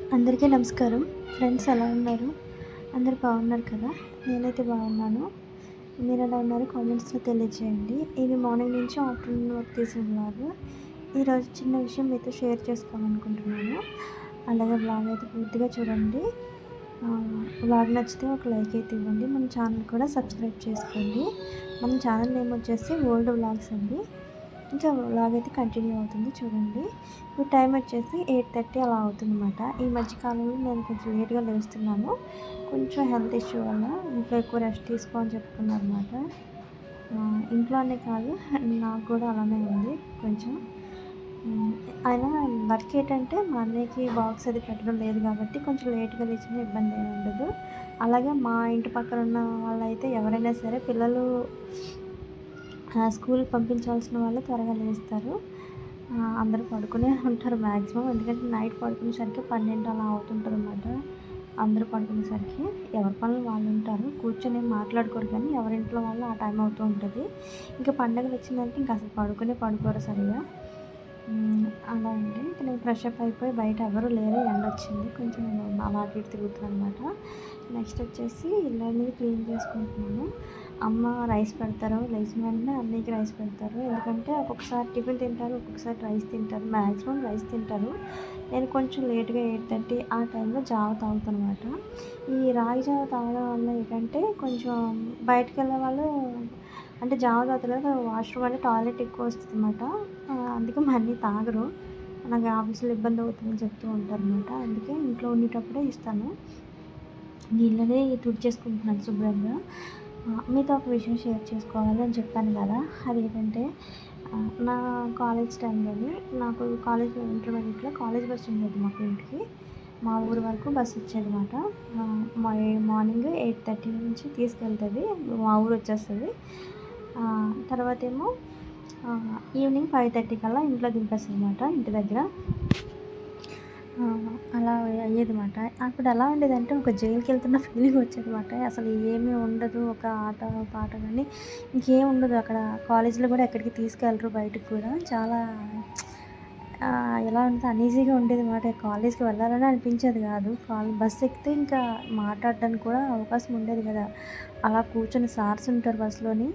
అందరికీ నమస్కారం. ఫ్రెండ్స్ ఎలా ఉన్నారు? అందరూ బాగున్నారు కదా! నేనైతే బాగున్నాను. మీరెలా ఉన్నారో కామెంట్స్‌లో తెలియజేయండి. ఇది మార్నింగ్ నుంచి ఆఫ్టర్‌నూన్ వరకు తీసిన వ్లాగ్. ఈరోజు చిన్న విషయం మీతో షేర్ చేసుకోవాలనుకుంటున్నాను. అలాగే వ్లాగ్ అయితే పూర్తిగా చూడండి. వ్లాగ్ నచ్చితే ఒక లైక్ అయితే ఇవ్వండి. మన ఛానల్ కూడా సబ్స్క్రైబ్ చేసుకోండి. మన ఛానల్ నేమ్ వచ్చేసి ఓల్డ్ వ్లాగ్స్ అండి. ఇంకా వ్లాగ్ అయితే కంటిన్యూ అవుతుంది చూడండి. ఇప్పుడు టైం వచ్చేసి 8:30 అలా అవుతుందన్నమాట. ఈ మధ్య కాలంలో నేను కొంచెం లేట్‌గా లేస్తున్నాను. కొంచెం హెల్త్ ఇష్యూ వల్ల ఇంట్లో ఎక్కువ రెస్ట్ తీసుకో అని చెప్తున్నారన్నమాట. ఇంట్లో అనే కాదు, నాకు కూడా అలానే ఉంది కొంచెం. హ్మ్. అయినా వర్క్ ఏంటంటే మా అన్నయ్యకి బాక్స్ అది పెట్టడం లేదు కాబట్టి కొంచెం లేట్‌గా లేచినా ఇబ్బంది ఏమి ఉండదు. అలాగే మా ఇంటి పక్కన ఉన్న వాళ్ళైతే ఎవరైనా సరే పిల్లలు స్కూల్‌కి పంపించాల్సిన వాళ్ళు త్వరగా లేస్తారు. అందరూ పడుకునే ఉంటారు మ్యాక్సిమం. ఎందుకంటే నైట్ పడుకునేసరికి 12 అలా అవుతుంటదనమాట. అందరూ పడుకునేసరికి ఎవరి పనులు వాళ్ళు ఉంటారు. కూర్చొని మాట్లాడుకోరు కానీ ఎవరింట్లో వాళ్ళు ఆ టైం అవుతూ ఉంటది. ఇంకా పండగలొచ్చిందంటే ఇంక అసలు పడుకోరు సరిగ్గా. అలా అండి. ఇంక నేను ఫ్రెష్ అప్ అయిపోయి బయట ఎవరు లేరు. ఎండొచ్చింది. కొంచెం నేను అలా అటు ఇటు తిరుగుతున్నాననమాట. నెక్స్ట్ వచ్చేసి ఇల్లనేది క్లీన్ చేసుకుంటున్నాను. అమ్మ రైస్ పెడతారు. లేచిన వెంటనే అన్నయ్యకి రైస్ పెడతారు. ఎందుకంటే ఒక్కొక్కసారి టిఫిన్ తింటారు. ఒక్కొక్కసారి రైస్ తింటారు. మ్యాక్సిమం రైస్ తింటారు. నేను కొంచెం లేట్‌గా 8:30 ఆ టైంలో జావ తాగుతానమాట. ఈ రాగి జావ తాగడం వల్ల ఏంటంటే కొంచెం బయటికెళ్ళే వాళ్ళు అంటే జావ తాగుతారు కదా! వాష్‌రూమ్ అంటే టాయిలెట్ ఎక్కువ వస్తదనమాట. అందుకే మా అన్నయ్య తాగరు. నాకు ఆఫీస్‌లో ఇబ్బంది అవుతుందని చెప్తూ ఉంటారనమాట. అందుకే ఇంట్లో ఉండేటప్పుడే ఇస్తాను. నీళ్ళని తుడిచేసుకుంటున్నాను శుభ్రంగా. మీతో ఒక విషయం షేర్ చేసుకోవాలి అని చెప్పాను కదా! అదేంటంటే నా కాలేజ్ టైంలోని నాకు కాలేజ్‌లో ఇంటర్మీడియేట్‌లో కాలేజ్ బస్ ఉండేది మాకు ఇంటికి. మా ఊరు వరకు బస్ వచ్చేదనమాట. మార్నింగ్ 8:30 నుంచి తీసుకెళ్తది. మా ఊరు వచ్చేస్తది. తర్వాతేమో ఈవినింగ్ 5:30 కల్లా ఇంట్లో దింపేస్తదనమాట ఇంటి దగ్గర. అలా అయ్యేదన్నమాట. అప్పుడు ఎలా ఉండేదంటే ఒక జైలుకెళ్తున్న ఫీలింగ్ వచ్చేదన్నమాట. అసలు ఏమీ ఉండదు. ఒక ఆట, పాట గాని ఇంకేం ఉండదు. అక్కడ కాలేజీలో కూడా ఎక్కడికి తీసుకెళ్ళరు బయటికి కూడా. చాలా ఎలా అంటే అన్‌ఈజీగా ఉండేదన్నమాట. కాలేజ్‌కి వెళ్ళాలని అనిపించేది కాదు. బస్ ఎక్కితే ఇంకా మాట్లాడడానికి కూడా అవకాశం ఉండేది కదా! అలా కూర్చొని సార్స్ ఉంటారు బస్‌లోని.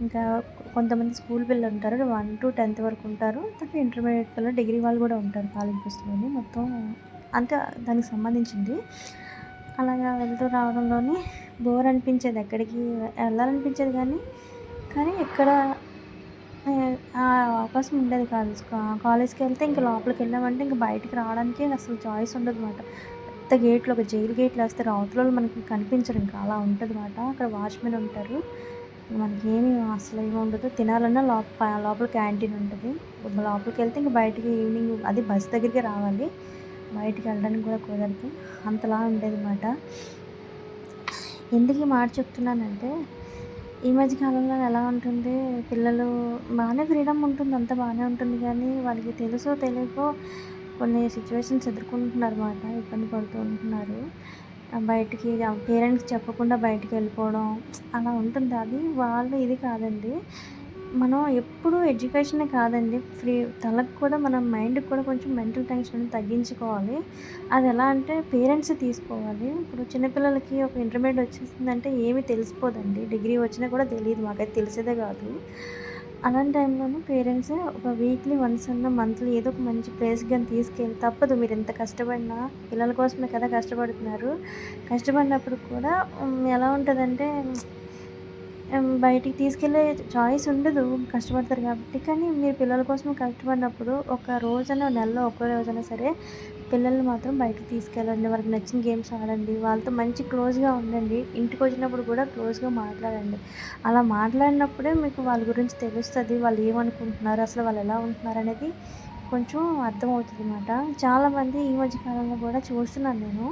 ఇంకా కొంతమంది స్కూల్ పిల్లలుంటారు. 1-10థ్ వరకు ఉంటారు. తర్వాత ఇంటర్మీడియేట్ పిల్లలు, డిగ్రీ వాళ్ళు కూడా ఉంటారు కాలేజ్ బస్‌లోని. మొత్తం అంతా దానికి సంబంధించింది. అలాగా వెళ్తూ రావడంలోని బోర్ అనిపించేది. ఎక్కడికి వెళ్ళాలనిపించేది కానీ ఎక్కడ ఆ అవకాశం ఉండేది కాదు. కాలేజ్‌కెళ్తే ఇంక లోపలికెళ్ళామంటే ఇంక బయటికి రావడానికే అసలు చాయిస్ ఉండదనమాట. పెద్ద గేట్లు, ఒక జైలు గేట్లేస్తారు. అవతలోళ్ళు మనకి కనిపించరు ఇంకా. అలా ఉంటదనమాట. అక్కడ వాచ్‌మెన్ ఉంటారు. మనకేమి అసలు ఏమి ఉండదు. తినాలన్నా లోపల క్యాంటీన్ ఉంటది. లోపలికెళ్తే ఇంక బయటికి ఈవినింగ్ అది బస్ దగ్గరికే రావాలి. బయటికి వెళ్ళడానికి కూడా కుదరదు. అంతలా ఉండేదనమాట. ఎందుకు ఈ మాట చెప్తున్నానంటే ఈ మధ్య కాలంలో ఎలా ఉంటుంది, పిల్లలు బాగానే ఫ్రీడమ్ ఉంటుంది. అంతా బాగానే ఉంటుంది కానీ వాళ్ళకి తెలుసో తెలియకో కొన్ని సిచ్యువేషన్స్ ఎదుర్కొంటున్నారన్నమాట. ఇబ్బంది పడుతూ ఉంటున్నారు. బయటికి పేరెంట్స్‌కి చెప్పకుండా బయటికెళ్ళిపోవడం అలా ఉంటుంది. అది వాళ్ళు ఇది కాదండి. మనం ఎప్పుడూ ఎడ్యుకేషనే కాదండి. తలకు కూడా మన మైండ్‌కి కూడా కొంచెం మెంటల్ టెన్షన్ అనేది తగ్గించుకోవాలి. అదెలా అంటే పేరెంట్సే తీసుకోవాలి. ఇప్పుడు చిన్న పిల్లలకి ఒక ఇంటర్మీడియేట్ వచ్చేసిందంటే ఏమి తెలిసిపోదండి. డిగ్రీ వచ్చినా కూడా తెలీదు. మాకైతే తెలిసేదే కాదు. అలాంటి టైంలోను పేరెంట్సే ఒక వీక్లీ వన్స్ అన్నా, మంత్లీ ఏదో ఒక మంచి ప్లేస్‌కి గాని తీసుకెళ్ళి తప్పదు మీరెంత కష్టపడినా పిల్లల కోసమే కదా కష్టపడుతున్నారు. కష్టపడినప్పుడు కూడా ఎలా ఉంటదంటే బయటికి తీసుకెళ్ళే చాయిస్ ఉండదు. కష్టపడతారు కాబట్టి. కానీ మీరు పిల్లల కోసం కష్టపడినప్పుడు ఒక రోజైనా, నెలలో ఒక్క రోజైనా సరే పిల్లల్ని మాత్రం బయటికి తీసుకెళ్ళండి. వాళ్ళకి నచ్చిన గేమ్స్ ఆడండి. వాళ్ళతో మంచి క్లోజ్‌గా ఉండండి. ఇంటికొచ్చినప్పుడు కూడా క్లోజ్‌గా మాట్లాడండి. అలా మాట్లాడినప్పుడే మీకు వాళ్ళ గురించి తెలుస్తది. వాళ్ళు ఏమనుకుంటున్నారు, అసలు వాళ్ళు ఎలా ఉంటున్నారనేది కొంచెం అర్థమవుతదనమాట. చాలామంది ఈ మధ్య కాలంలో కూడా చూస్తున్నాను నేను.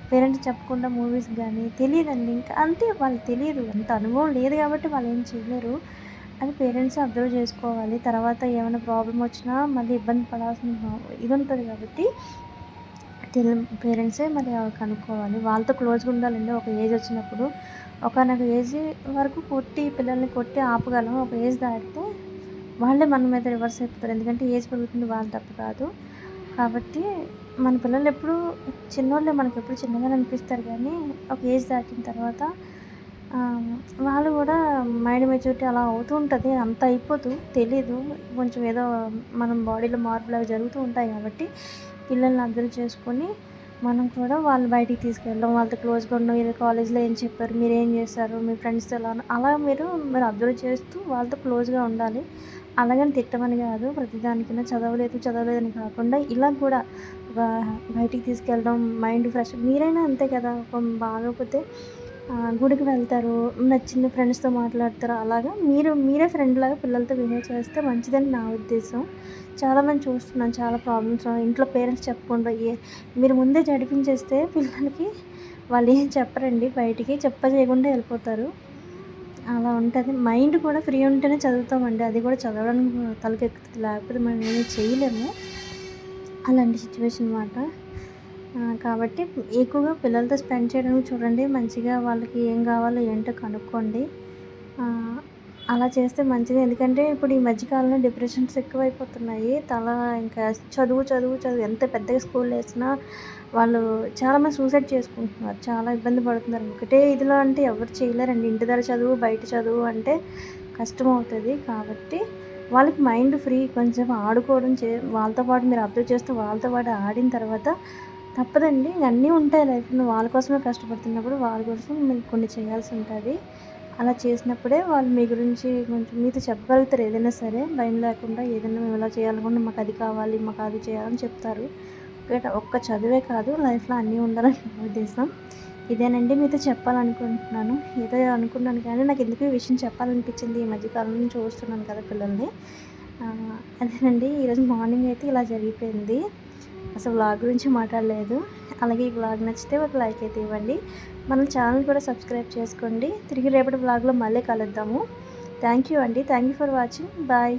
పేరెంట్స్ చెప్పకుండా మూవీస్‌కి గానీ తెలీదండి. ఇంకా అంతే వాళ్ళకి తెలీదు. అంత అనుభవం లేదు గాబట్టి వాళ్ళేం చేయలేరు. అది పేరెంట్సే అబ్జర్వ్ జేసుకోవాలి. తర్వాత ఏమైనా ప్రాబ్లమ్ వచ్చినా మళ్ళీ ఇబ్బంది పడాల్సిన ఇదుంటది గాబట్టి పేరెంట్సే మరి కనుక్కోవాలి. వాళ్ళతో క్లోజ్‌గా ఉండాలండి ఒక ఏజ్ వచ్చినప్పుడు. ఒకానొక ఏజ్ వరకు పిల్లల్ని కొట్టి ఆపగలం. ఒక ఏజ్ దాటితే వాళ్ళే మన మీద రివర్స్ అయిపోతారు. ఎందుకంటే ఏజ్ పెరుగుతుంది వాళ్ళ తప్పు కాదు. కాబట్టి మన పిల్లలెప్పుడూ చిన్నోళ్ళే మనకెప్పుడు చిన్నగానే అనిపిస్తారు గానీ, ఒక ఏజ్ దాటిన తర్వాత ఆహ్, వాళ్ళు గూడా మైండ్ మెచ్యూరిటీ అలా అవుతూ ఉంటది. అంత అయిపోదు. తెలీదు. కొంచెం ఏదో మనం బాడీలో మార్పులవి జరుగుతూ ఉంటాయి గాబట్టి, పిల్లల్ని అబ్జర్వ్ చేసుకొని, మనం కూడా వాళ్ళు బయటికి తీసుకెళ్ళడం, వాళ్ళతో క్లోజ్‌గా ఉండడం, ఈరోజు కాలేజ్‌లో ఏం చెప్పారు, మీరేం జేశారు, మీ ఫ్రెండ్స్‌తో ఎలా అలా మీరు అబ్జర్వ్ చేస్తూ వాళ్ళతో క్లోజ్‌గా ఉండాలి. అలాగని తిట్టమని గాదు. ప్రతిదానికన్నా చదవలేదు, చదవలేదని కాకుండా ఇలా కూడా ఒక బయటికి తీసుకెళ్ళడం, మైండ్ ఫ్రెష్ మీరైనా అంతే కదా! ఒక బాగోకపోతే గుడికి వెళ్తారు, నచ్చిన ఫ్రెండ్స్‌తో మాట్లాడతారు. అలాగా మీరే ఫ్రెండ్‌లాగా పిల్లలతో బిహేవ్ చేస్తే మంచిదని నా ఉద్దేశం. చాలామంది చూస్తున్నాను చాలా ప్రాబ్లమ్స్ ఇంట్లో పేరెంట్స్ చెప్పకుండా మీరు ముందే జరిపించేస్తే పిల్లలకి వాళ్ళేం చెప్పరండి బయటికి. చెప్పజేయకుండా ఎళ్ళిపోతారు. అలా ఉంటది. మైండ్ కూడా ఫ్రీ ఉంటేనే చదువుతామండి. అది కూడా చదవడానికి తలకెక్కుతది. లేకపోతే మనం ఏమి చేయలేము. అలాంటి సిట్యుయేషన్ మాట. కాబట్టి ఎక్కువగా పిల్లలతో స్పెండ్ చేయడానికి చూడండి. మంచిగా వాళ్ళకి ఏం కావాలో ఏంటో కనుక్కోండి. ఆహ్, అలా చేస్తే మంచిది. ఎందుకంటే ఇప్పుడు ఈ మధ్య కాలంలో డిప్రెషన్స్ ఎక్కువైపోతున్నాయి. ఇంకా చదువు, చదువు, చదువు ఎంత పెద్దగా స్కూల్‌లో ఏసినా వాళ్ళు చాలామంది సూసైడ్ చేసుకుంటున్నారు. చాలా ఇబ్బంది పడుతున్నారు. ఒకటే ఇదిలో అంటే ఎవరు చేయలేరండి. ఇంటి దగ్గర చదువు, బయట చదువు అంటే కష్టమవుతది. కాబట్టి వాళ్ళకి మైండ్ ఫ్రీ కొంచెం ఆడుకోవడం వాళ్ళతో పాటు మీరు అబ్జర్వ్ చేస్తూ వాళ్ళతో పాటు ఆడిన తర్వాత తప్పదండి. ఇంక అన్నీ ఉంటాయి లైఫ్‌లో. వాళ్ళ కోసమే కష్టపడుతున్నప్పుడు వాళ్ళ కోసం మీరు కొన్ని చేయాల్సి ఉంటది. అలా చేసినప్పుడే వాళ్ళు మీ గురించి కొంచెం మీతో చెప్పగలుగుతారు ఏదైనా సరే. భయం లేకుండా ఏదైనా మేము ఇలా చేయాలనుకుంటున్నాం, మాకు అది కావాలి, మాకు అది చేయాలని చెప్తారు. ఒక్క చదువే కాదు లైఫ్‌లో అన్నీ ఉండాలని నా ఉద్దేశం. ఇదేనండి మీతో చెప్పాలనుకుంటున్నాను. ఏదో అనుకున్నాను కానీ నాకెందుకో ఈ విషయం చెప్పాలనిపించింది. ఈ మధ్య కాలంలో చూస్తున్నాను కదా పిల్లల్ని. అదేనండి ఈరోజు మార్నింగ్ అయితే ఇలా జరిగిపోయింది. అసలు వ్లాగ్ గురించి మాట్లాడలేదు. అలాగే ఈ వ్లాగ్ నచ్చితే ఒక లైక్ అయితే ఇవ్వండి. మన ఛానల్ కూడా సబ్స్క్రైబ్ చేసుకోండి. తిరిగి రేపటి వ్లాగ్‌లో మళ్ళీ కలుద్దాము. థ్యాంక్ యూ అండి. Thank you for watching. Bye.